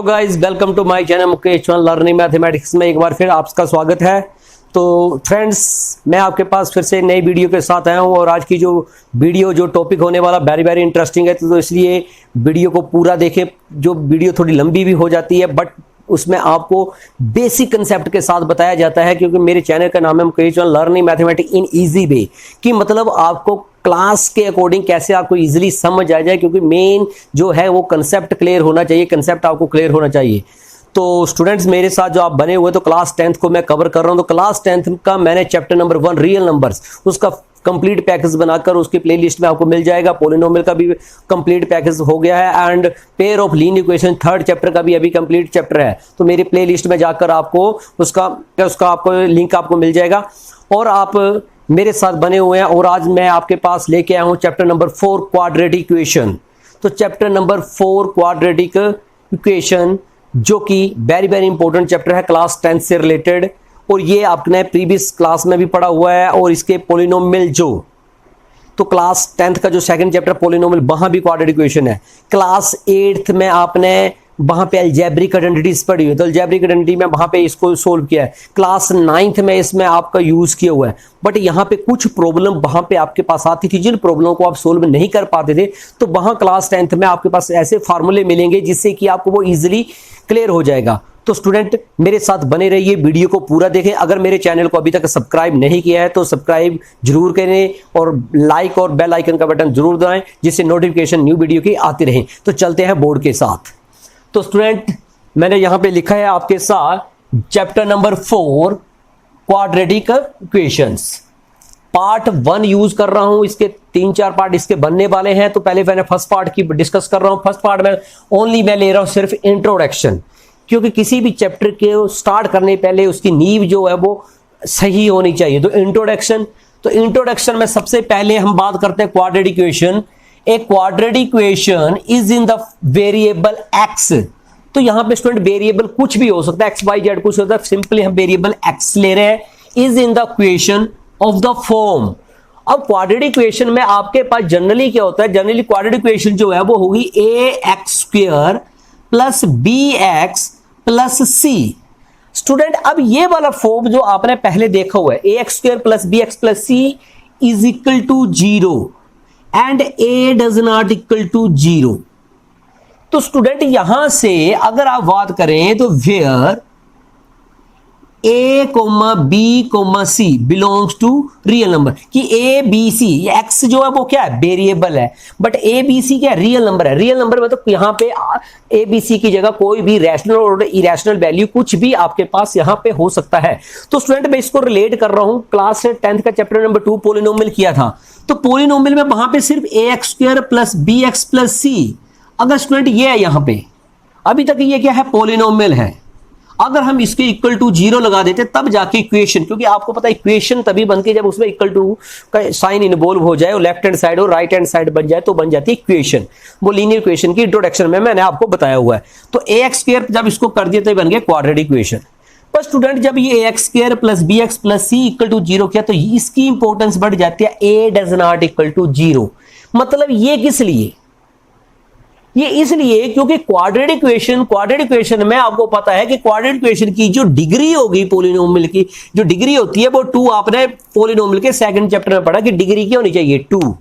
Hello guys, welcome to my channel Mukesh Chauhan learning mathematics में एक बार फिर आपका स्वागत है। तो फ्रेंड्स, मैं आपके पास फिर से नई वीडियो के साथ आया हूं और आज की जो टॉपिक होने वाला वेरी वेरी इंटरेस्टिंग है, तो इसलिए वीडियो को पूरा देखें। जो वीडियो थोड़ी लंबी भी हो जाती है बट उसमें आपको बेसिक कंसेप्ट के साथ बताया जाता है, क्योंकि मेरे चैनल का नाम है Mukesh Chauhan learning mathematics in easy way, कि मतलब आपको क्लास के अकॉर्डिंग कैसे आपको इजीली समझ आ जाए, क्योंकि मेन जो है वो कंसेप्ट क्लियर होना चाहिए, कंसेप्ट आपको क्लियर होना चाहिए। तो स्टूडेंट्स, मेरे साथ जो आप बने हुए, तो क्लास 10th को मैं कवर कर रहा हूं। तो क्लास 10th का मैंने चैप्टर नंबर 1 रियल नंबर्स, उसका कंप्लीट पैकेज बनाकर उसकी प्लेलिस्ट में आपको मिल जाएगा। पॉलिनोमियल का भी कंप्लीट पैकेज हो गया है and pair of linear equation 3rd chapter का भी अभी कंप्लीट चैप्टर है। तो मेरी प्लेलिस्ट में जाकर आपको उसका आपको लिंक आपको मिल जाएगा और आप मेरे साथ बने हुए हैं। और आज मैं आपके पास लेके आया हूं चैप्टर नंबर 4 क्वाड्रेटिक इक्वेशन। तो चैप्टर नंबर 4 क्वाड्रेटिक इक्वेशन, जो कि वेरी वेरी इंपॉर्टेंट चैप्टर है क्लास 10 से रिलेटेड, और ये आपने प्रीवियस क्लास में भी पढ़ा हुआ है। और इसके पॉलिनोमियल तो क्लास 10th का जो सेकंड चैप्टर पॉलिनोमियल, वहां भी क्वाड्रेटिक इक्वेशन है। क्लास 8th में आपने वहां पे अलजेब्रिक आइडेंटिटीज पढ़ी हुई, तो अलजेब्रिक आइडेंटिटी में वहां पे इसको सोल्व किया है। क्लास 9th में इसमें आपका यूज किया हुआ है। बट यहाँ पे कुछ प्रॉब्लम वहां पे आपके पास आती थी, जिन प्रॉब्लम को आप सोल्व नहीं कर पाते थे, तो वहां क्लास 10th में आपके पास ऐसे फार्मूले मिलेंगे जिससे कि आपको वो इजिली क्लियर हो जाएगा। तो स्टूडेंट, मेरे साथ बने रहिए, वीडियो को पूरा देखें। अगर मेरे चैनल को अभी तक सब्सक्राइब नहीं किया है तो सब्सक्राइब जरूर करें और लाइक और बेल आइकन का बटन जरूर दबाएं, जिससे नोटिफिकेशन न्यू वीडियो की आती रहे। तो चलते हैं बोर्ड के साथ। तो स्टूडेंट, मैंने यहां पे लिखा है आपके साथ chapter number 4 quadratic equations, part 1 use कर रहा हूं। इसके 3-4 पार्ट इसके बनने वाले हैं। तो पहले मैंने फर्स्ट पार्ट की डिस्कस कर रहा हूं। फर्स्ट पार्ट में ओनली मैं ले रहा हूं सिर्फ इंट्रोडक्शन, क्योंकि किसी भी चैप्टर के स्टार्ट करने पहले उसकी नींव जो है वो सही होनी चाहिए। तो इंट्रोडक्शन में सबसे पहले हम बात करते हैं quadratic equation. A quadratic equation is in the variable x. तो यहां पे स्टूडेंट वेरिएबल कुछ भी हो सकता है, एक्स वाई जेड कुछ होता है, सिंपली हम वेरिएबल एक्स ले रहे हैं। Is in the equation of the form. अब क्वाड्रेटिक इक्वेशन में आपके पास जनरली क्या होता है, जनरली क्वाड्रेटिक इक्वेशन जो है वो होगी A X square plus B X plus C. Student, अब ये वाला फॉर्म जो आपने पहले देखा हुआ है, A X square plus B X plus C is equal to 0 and A does not equal to 0। तो स्टूडेंट, यहां से अगर आप बात करें तो where A comma B comma C belongs to real number, कि ए बी सी, ये एक्स जो है वो क्या है, वेरिएबल है, बट ए बी सी क्या है, रियल नंबर है। रियल नंबर में तो यहां पे ए बी सी की जगह कोई भी रैशनल और इरेशनल वैल्यू कुछ भी आपके पास यहां पे हो सकता है। तो स्टूडेंट, मैं इसको रिलेट कर रहा हूं, क्लास 10th का चैप्टर नंबर 2 पॉलिनोमियल किया था। तो पॉलिनोमियल में वहां पे सिर्फ A X square plus B X plus C. अगर स्टूडेंट ये है, यहां पे अभी तक ये क्या है, पॉलिनोमियल है। अगर हम इसके इक्वल टू 0 लगा देते तब जाके इक्वेशन, क्योंकि आपको पता है इक्वेशन तभी बनती है जब उसमें इक्वल टू का साइन इन्वॉल्व हो जाए और लेफ्ट हैंड साइड और राइट हैंड साइड बन जाए तो बन जाती है इक्वेशन। वो लीनियर इक्वेशन की इंट्रोडक्शन में मैंने आपको बताया हुआ है। तो ए एक्स स्क्वायर जब इसको कर दिया तो बन गया क्वाड्रेटिक इक्वेशन। पर स्टूडेंट, जब ये A X square plus B X plus C equal to 0 किया तो इसकी इंपॉर्टेंस बढ़ जाती है, A does not equal to 0। मतलब ये किस लिए, ये इसलिए क्योंकि क्वाड्रेटिक इक्वेशन में आपको पता है कि क्वाड्रेटिक इक्वेशन की जो डिग्री होगी, पॉलिनोमियल की जो डिग्री होती है वो 2, आपने पॉलिनोमियल के सेकंड चैप्टर में पढ़ा कि डिग्री क्या होनी चाहिए, 2।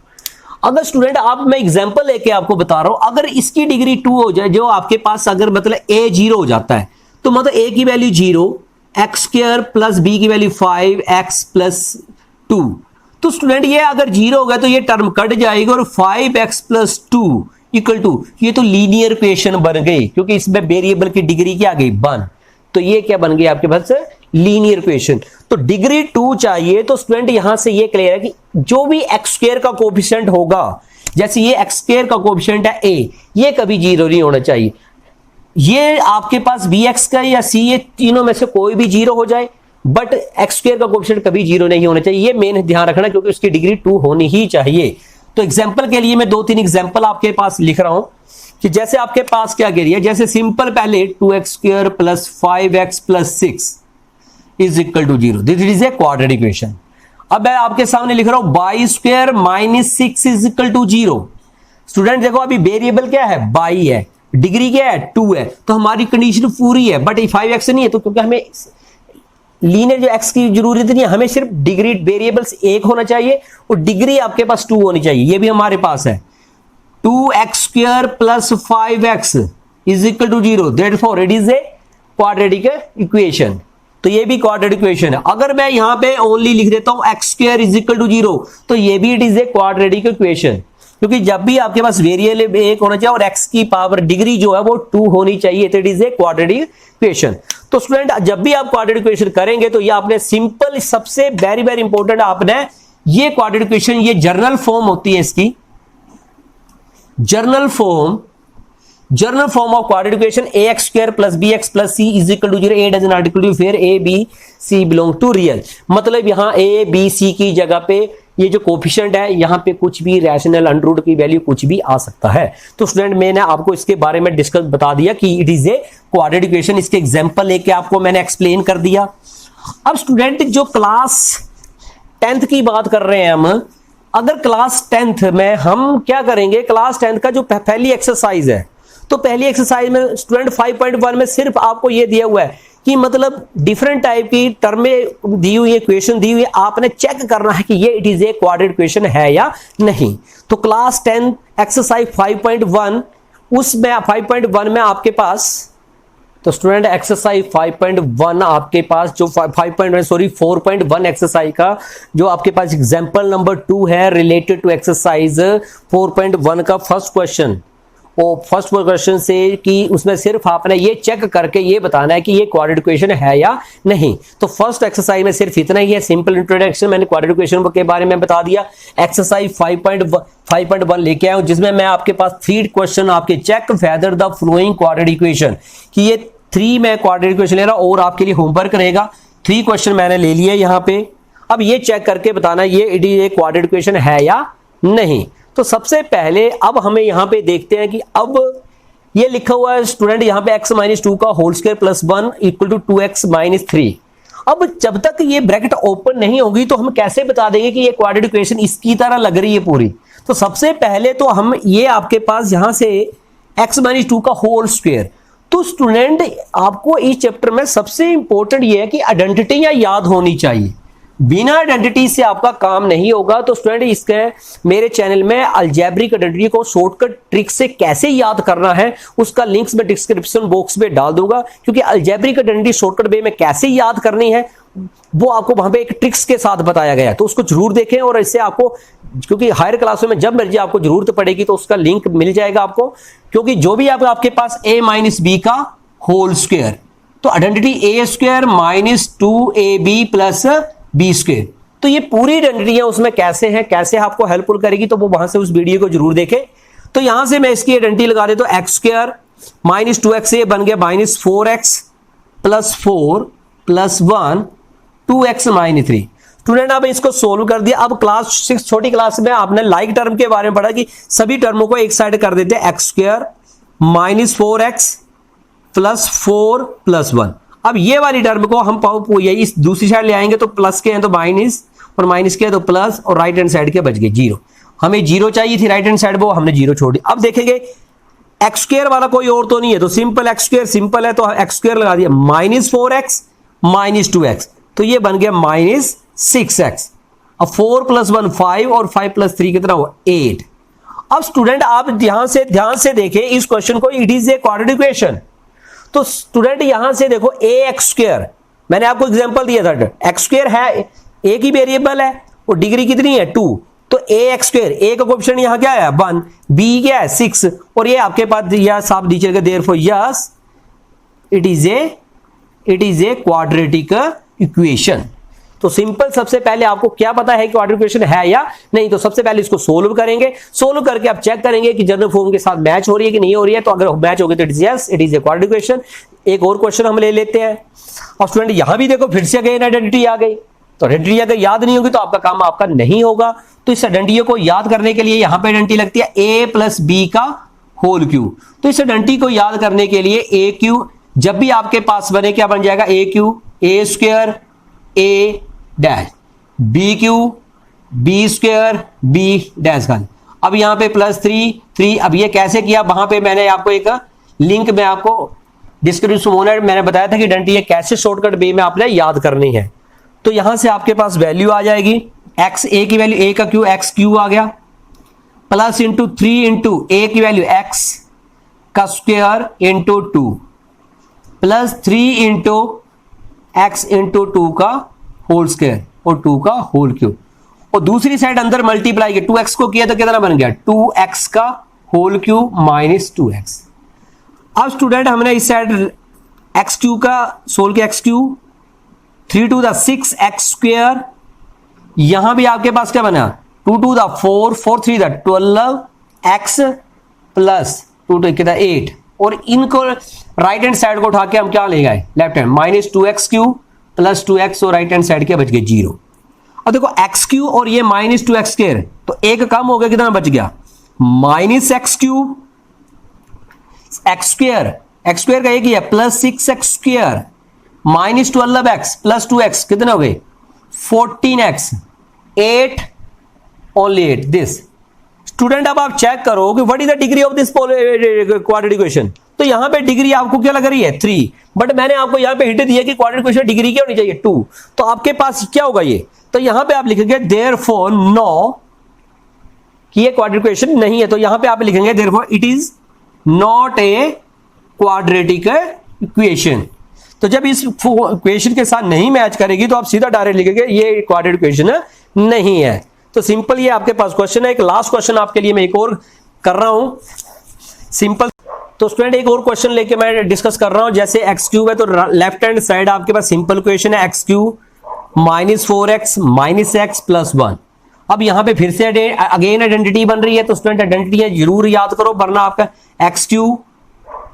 अगर स्टूडेंट, आप मैं एग्जांपल लेके आपको बता रहा हूं, अगर इसकी डिग्री 2 हो जाए, जो आपके पास अगर मतलब a 0 हो जाता है, तो मतलब a की value 0, x square plus b की वैल्यू 5x प्लस 2। तो स्टूडेंट, ये अगर 0 हो गया तो ये टर्म कट जाएगी और 5x प्लस 2 इक्वल टू, ये तो लीनियर इक्वेशन बन गई, क्योंकि इसमें वेरिएबल की डिग्री क्या आ गई, 1। तो ये क्या बन गई आपके पास, लीनियर इक्वेशन। तो डिग्री 2 चाहिए। तो स्टूडेंट, यहां से ये क्लियर है कि जो भी एक्स स्क्वायर का कोएफिशिएंट होगा, जैसे ये एक्स स्क्वायर का कोएफिशिएंट है a, ये कभी 0 नहीं होना चाहिए। ये आपके पास बी एक्स का या सी, ये तीनों में से कोई भी 0 हो जाए, बट एक्स स्क्वायर का कोएफिशिएंट कभी 0 नहीं होना चाहिए। ये मेन ध्यान रखना, क्योंकि उसकी डिग्री 2 होनी ही चाहिए। तो एग्जाम्पल के लिए मैं 2-3 एग्जाम्पल आपके पास लिख रहा हूं, कि जैसे आपके पास क्या गिरी है, जैसे सिंपल पहले 2x square plus 5x plus 6 is equal to 0, this is a quadratic equation. अब मैं आपके सामने लिख रहा हूं by square minus 6 is equal to 0। Student देखो, अभी वेरिएबल क्या है, बाई है, डिग्री क्या है 2 है, तो हमारी कंडीशन पूरी है। बट 5x नहीं है, तो क्योंकि हमें लीनियर जो x की जरूरत नहीं है, हमें सिर्फ डिग्री वेरिएबल्स एक होना चाहिए और डिग्री आपके पास 2 होनी चाहिए। ये भी हमारे पास है 2x² plus 5x is equal to 0, therefore it is a quadratic equation. तो ये भी क्वाड्रेटिक इक्वेशन है। अगर मैं यहां पे ओनली लिख देता हूं x² इज इक्वल टू 0, तो ये भी it is a quadratic equation, क्योंकि जब भी आपके पास वेरिएबल एक होना चाहिए और x की पावर डिग्री जो है वो 2 होनी चाहिए, तो it is a quadratic equation. तो स्टूडेंट जब भी आप क्वाड्रेटिक इक्वेशन करेंगे तो ये आपने सिंपल, सबसे वेरी वेरी इंपॉर्टेंट, आपने ये क्वाड्रेटिक इक्वेशन, ये जर्नल फॉर्म होती है इसकी, general form of quadratic equation ax² plus bx plus c is equal to 0, a doesn't article to, फिर a b c belong to real. मतलब यहां a b c की जगह पे ये जो कोफिशिएंट है, यहां पे कुछ भी रैशनल अंडर की वैल्यू कुछ भी आ सकता है। तो स्टूडेंट मैंने आपको इसके बारे में डिस्कस बता दिया कि it is a quadratic equation, इसके एग्जांपल लेके आपको मैंने एक्सप्लेन कर दिया। अब स्टूडेंट जो क्लास 10th की बात कर रहे हैं हम, अगर क्लास 10th में हम क्या करेंगे, क्लास 10th का जो पहली एक्सरसाइज है, तो पहली एक्सरसाइज में स्टूडेंट 5.1 में सिर्फ आपको ये दिया हुआ है कि मतलब डिफरेंट टाइप की टर्में दी हुई, इक्वेशन दी हुई है, आपने चेक करना है कि ये it is a quadratic equation है या नहीं। तो क्लास 10 एक्सरसाइज 5.1, उसमें 5.1 में आपके पास, तो स्टूडेंट एक्सरसाइज 5.1 आपके पास जो 4.1 एक्सरसाइज का जो आपके पास एग्जांपल नंबर 2 है रिलेटेड टू एक्सरसाइज 4.1 का फर्स्ट क्वेश्चन, वो फर्स्ट क्वेश्चन से कि उसमें सिर्फ आपने ये चेक करके ये बताना है कि ये क्वाड्रेटिक इक्वेशन है या नहीं। तो फर्स्ट एक्सरसाइज में सिर्फ इतना ही है, सिंपल इंट्रोडक्शन, मैंने क्वाड्रेटिक इक्वेशन के बारे में बता दिया। एक्सरसाइज 5.1 लेके आया हूं, जिसमें मैं आपके पास 3 क्वेश्चन आपके check whether the following quadratic equation, कि ये 3 मैं क्वाड्रेटिक इक्वेशन ले रहा हूं और आपके लिए होमवर्क रहेगा। 3 क्वेश्चन मैंने ले लिए यहां पे, अब ये चेक करके बताना ये it is a quadratic equation है या नहीं। तो सबसे पहले अब हमें यहां पे देखते हैं कि अब ये लिखा हुआ है स्टूडेंट यहां पे x-2 का whole square plus 1 equal to 2x-3। अब जब तक ये ब्रैकेट ओपन नहीं होगी तो हम कैसे बता देंगे कि ये क्वाड्रेटिक इक्वेशन इसकी तरह लग रही है पूरी। तो सबसे पहले तो हम ये आपके पास यहां से x-2 का होल स्क्वायर, तो स्टूडेंट आपको इस चैप्टर में सबसे इंपॉर्टेंट ये है कि आइडेंटिटी याद होनी चाहिए, बिना आइडेंटिटी से आपका काम नहीं होगा। तो स्टूडेंट इसके मेरे चैनल में अलजेब्रिक आइडेंटिटी को शॉर्टकट ट्रिक से कैसे याद करना है उसका लिंक्स में डिस्क्रिप्शन बॉक्स में डाल दूंगा, क्योंकि अलजेब्रिक आइडेंटिटी शॉर्टकट वे में कैसे याद करनी है वो आपको वहां पे एक ट्रिक्स के साथ बताया गया है, तो उसको जरूर देखें। और इससे आपको, क्योंकि हायर क्लासों में जब मर्जी आपको जरूरत पड़ेगी तो उसका लिंक मिल जाएगा आपको, क्योंकि जो भी आपके पास a-b का होल स्क्वायर, तो identity a² - 2ab plus b², तो ये ये आइडेंटिटीयां उसमें कैसे हैं, कैसे आपको हेल्पफुल करेगी, तो वो वहां से उस वीडियो को जरूर देखें। तो यहां से मैं इसकी आइडेंटिटी लगा देता हूं, x² - 2x, ये बन गया -4x plus 4 plus 1 2x-3। Student अब इसको सोल्व कर दिया। अब क्लास 6 छोटी क्लास में आपने लाइक टर्म के बारे में पढ़ा कि सभी टर्मों को एक साइड कर देते हैं, x² - 4x प्लस 4 प्लस 1। अब ये वाली टर्म को हम इस दूसरी साइड ले आएंगे, तो प्लस के हैं तो माइनस और माइनस के हैं तो प्लस, और राइट हैंड साइड के बच गए 0। हमें 0 चाहिए थी राइट हैंड साइड, वो हमने 0 छोड़ दी। अब देखेंगे x² वाला कोई और तो नहीं है, तो सिंपल x² सिंपल है, तो x² लगा दिया, -4x - 2x, तो ये बन गया -6x। अब 4 + 1 5 और 5 + 3 कितना हुआ 8। अब स्टूडेंट आप ध्यान से देखें इस क्वेश्चन को, it is a quadratic equation. तो स्टूडेंट यहां से देखो ax², मैंने आपको एग्जांपल दिया था, x² है, a की वेरिएबल है और डिग्री कितनी है 2, तो ax², a का कोएफिशिएंट यहां क्या है 1, b क्या है 6, और ये आपके पास यह साफ नीचे का, therefore yes it is a quadratic equation. तो सिंपल सबसे पहले आपको क्या पता है क्वाड्रेटिक इक्वेशन है या नहीं, तो सबसे पहले इसको सोल्व करेंगे, सोल्व करके आप चेक करेंगे कि जनरल फॉर्म के साथ मैच हो रही है कि नहीं हो रही है। तो अगर मैच होगी तो it is yes, it is a quadratic equation. एक और क्वेश्चन हम ले लेते हैं। और स्टूडेंट यहां भी देखो फिर से अगेन आइडेंटिटी आ गई, तो आइडेंटिटी अगर याद नहीं होगी तो आपका काम आपका नहीं होगा। तो इस आइडेंटिटी को याद करने के लिए यहां पर आइडेंटिटी लगती है a + b का होल क्यूब। तो इस आइडेंटिटी को याद करने के लिए a³ जब भी आपके पास बने क्या बन जाएगा, a³ a² a dash b³ b² b dash का। अब यहां पे +3 3, अब ये कैसे किया, वहां पे मैंने आपको एक लिंक मैं आपको डिस्क्रिप्शन में मैंने बताया था कि आइडेंटिटी कैसे शॉर्टकट वे में आपने याद करनी है। तो यहां से आपके पास वैल्यू आ जाएगी एक्स, ए की वैल्यू ए का क्यू एक्स क्यू आ गया, प्लस इंटू 3 इंटू ए की वैल्यू एक्स का square into 2 plus 3 into x into 2 का होल स्क्वायर और 2 का होल क्यूब, और दूसरी साइड अंदर मल्टीप्लाई किया 2x को किया तो कितना बन गया 2x का होल क्यूब माइनस 2x। अब स्टूडेंट हमने इस साइड एक्स क्यूब का सोल के x cube 3 to the 6x square, यहां भी आपके पास क्या बना 2 to the 4 4 3 the 12x plus 2 to कितना 8, और इनको राइट हैंड साइड को उठा के हम क्या ले गए left hand minus 2x cube plus 2x और राइट हैंड साइड के बच गए 0। अब देखो एक्स क्यू और ये माइनस 2x स्क्वायर, तो एक कम हो गया कितना बच गया minus x cube x square का एक ही है plus 6x square minus 12x plus 2x कितने हो गए 14x 8 ओनली 8 दिस। स्टूडेंट अब आप चेक करो कि what is the degree of this quadratic equation, तो यहां पे डिग्री आपको क्या लग रही है 3, बट मैंने आपको यहां पे हिंट दिया कि क्वाड्रेटिक इक्वेशन डिग्री क्या होनी चाहिए 2, तो आपके पास क्या होगा ये, तो यहां पे आप लिखेंगे देयरफॉर नो कि ये क्वाड्रेटिक इक्वेशन नहीं है, तो यहां पे आप लिखेंगे therefore it is not a quadratic equation. तो जब इस इक्वेशन के साथ नहीं मैच करेगी तो आप सीधा डायरेक्ट लिखेंगे ये क्वाड्रेटिक इक्वेशन नहीं है। तो सिंपल ये आपके पास क्वेश्चन है। एक लास्ट क्वेश्चन आपके लिए मैं एक और कर रहा हूं सिंपल। तो स्टूडेंट एक और क्वेश्चन लेके मैं डिस्कस कर रहा हूं, जैसे एक्स क्यूब है तो लेफ्ट हैंड साइड आपके पास सिंपल इक्वेशन है x cube minus 4x minus x plus 1। अब यहां पे फिर से अगेन आइडेंटिटी बन रही है, तो स्टूडेंट आइडेंटिटी जरूर याद करो वरना आपका एक्स क्यूब।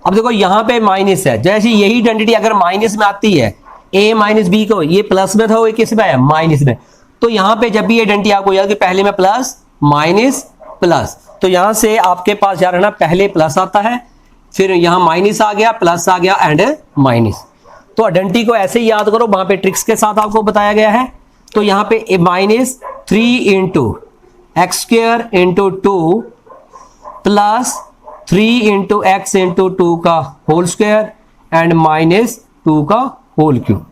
अब देखो यहां पे माइनस है, जैसे यही आइडेंटिटी अगर माइनस में आती है a माइनस बी को, ये प्लस में था वो किस में है माइनस में, तो यहां पे जब भी आइडेंटिटी आपको याद कि पहले में प्लस माइनस प्लस, तो यहां से आपके पास यार है ना पहले प्लस आता है फिर यहां माइनस आ गया प्लस आ गया एंड माइनस। तो आइडेंटिटी को ऐसे ही याद करो, वहां पे ट्रिक्स के साथ आपको बताया गया है। तो यहां पे minus 3 into x square into 2 plus 3 into x into 2 का होल स्क्वायर एंड माइनस 2 का होल क्यूब।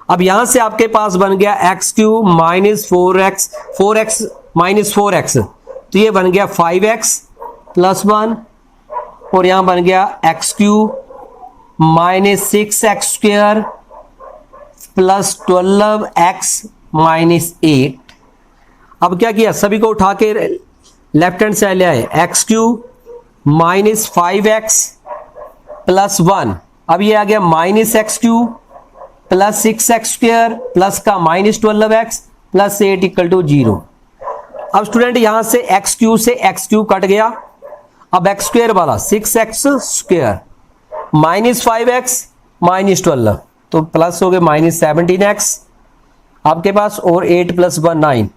अब यहां से आपके पास बन गया x cube minus 4x minus 4x, तो ये बन गया 5x प्लस 1, और यहां बन गया x cube minus 6x square plus 12x minus 8। अब क्या किया सभी को उठा के लेफ्ट हैंड साइड ले आए, x cube minus 5x plus 1, अब ये आ गया minus x cube plus 6x square plus का minus 12x plus 8 equal to 0। अब स्टूडेंट यहां से एक्स क्यूब से एक्स क्यूब कट गया, अब एक्स स्क्वायर वाला 6x square minus 5x minus 12, तो प्लस हो गए माइनस 17x आपके पास, और 8 प्लस 1 9।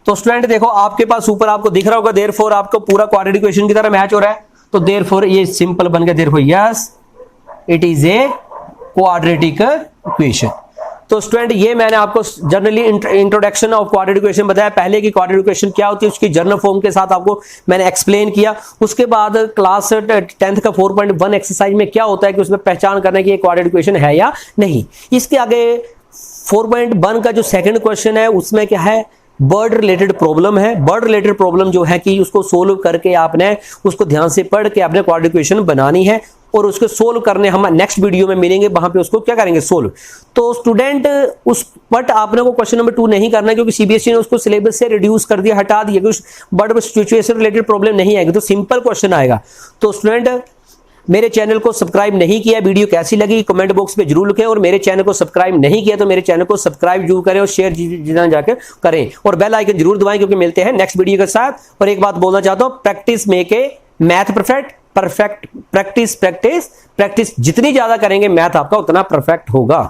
तो स्टूडेंट देखो आपके पास ऊपर आपको दिख रहा होगा देयरफॉर आपको पूरा क्वाड्रेटिक इक्वेशन की तरह मैच हो रहा है, तो देयरफॉर ये सिंपल बन गया therefore yes it is a quadratic equation. तो स्टूडेंट ये मैंने आपको generally introduction of quadratic equation बताया, पहले की क्वाड्रेटिक इक्वेशन क्या होती है उसकी जर्नल फॉर्म के साथ आपको मैंने एक्सप्लेन किया। उसके बाद क्लास 10th का 4.1 एक्सरसाइज में क्या होता है कि उसमें पहचान करना है कि ये क्वाड्रेटिक इक्वेशन है या नहीं। इसके आगे 4.1 का जो सेकंड क्वेश्चन है उसमें क्या है वर्ड रिलेटेड प्रॉब्लम है। वर्ड रिलेटेड प्रॉब्लम जो है कि उसको सोल्व करके आपने उसको ध्यान से पढ़ के आपने क्वाड्रेटिक इक्वेशन बनानी है, और उसको सोल्व करने हम नेक्स्ट वीडियो में मिलेंगे, वहां पे उसको क्या करेंगे सोल्व। तो स्टूडेंट उस बट आपने वो क्वेश्चन नंबर 2 नहीं करना क्योंकि सीबीएसई ने उसको सिलेबस से रिड्यूस कर दिया, हटा दिया, बट सिचुएशन रिलेटेड प्रॉब्लम नहीं आएगी, तो सिंपल क्वेश्चन आएगा। तो स्टूडेंट मेरे चैनल को सब्सक्राइब नहीं किया, वीडियो कैसी लगी कमेंट बॉक्स में जरूर लिखें, और मेरे चैनल को सब्सक्राइब नहीं किया तो मेरे चैनल को सब्सक्राइब जरूर करें और शेयर जितना जाकर करें, और बेल आइकन जरूर दबाएं, क्योंकि मिलते हैं नेक्स्ट वीडियो के साथ। और एक बात बोलना चाहता हूं, practice make a math perfect, practice जितनी ज्यादा करेंगे मैथ आपका उतना परफेक्ट होगा।